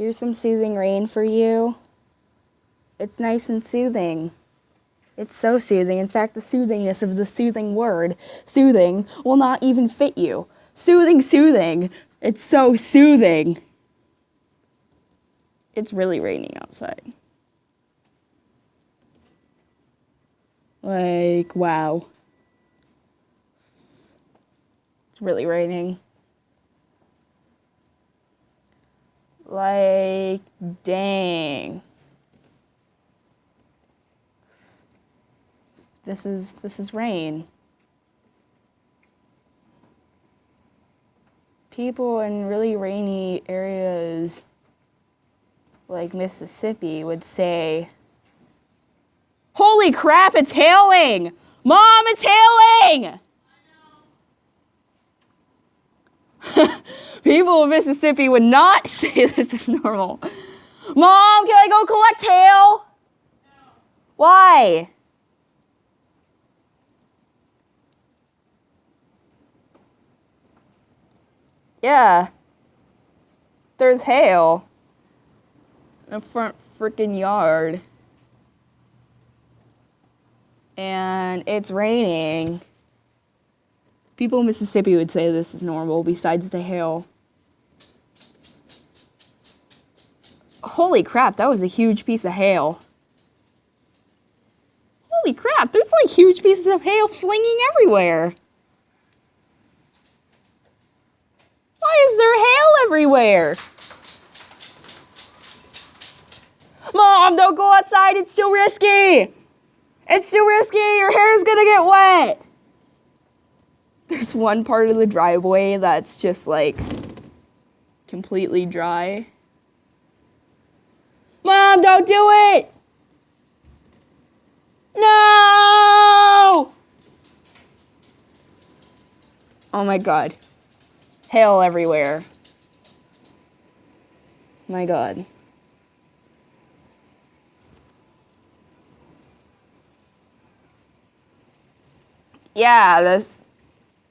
Here's some soothing rain for you. It's nice and soothing. It's so soothing. In fact, the soothingness of the soothing word, soothing, will not even fit you. Soothing, soothing. It's so soothing. It's really raining outside. Like, wow. It's really raining. Like, dang. This is rain. People in really rainy areas like Mississippi would say, "Holy crap, it's hailing! Mom, it's hailing!" People in Mississippi would not say this is normal. "Mom, can I go collect hail?" No. Why? Yeah. There's hail in the front freaking yard. And it's raining. People in Mississippi would say this is normal, besides the hail. Holy crap, that was a huge piece of hail. Holy crap, there's like huge pieces of hail flinging everywhere. Why is there hail everywhere? Mom, don't go outside, it's too risky. It's too risky, your hair's gonna get wet. There's one part of the driveway that's just like completely dry. Mom, don't do it! No! Oh my god. Hail everywhere. My god. Yeah, this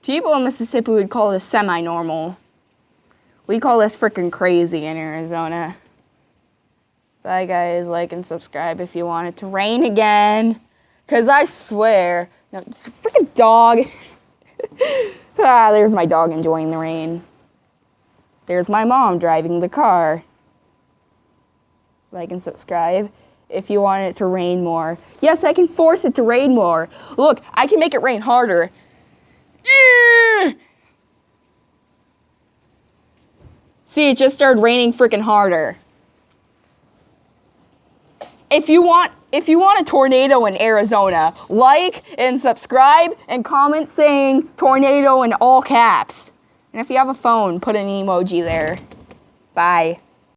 people in Mississippi would call this semi-normal. We call this freaking crazy in Arizona. Bye guys, like and subscribe if you want it to rain again. Cause I swear, no, it's a freaking dog. There's my dog enjoying the rain. There's my mom driving the car. Like and subscribe if you want it to rain more. Yes, I can force it to rain more. Look, I can make it rain harder. See, it just started raining freaking harder. If you want a tornado in Arizona, like and subscribe and comment saying tornado in all caps. And if you have a phone, put an emoji there. Bye.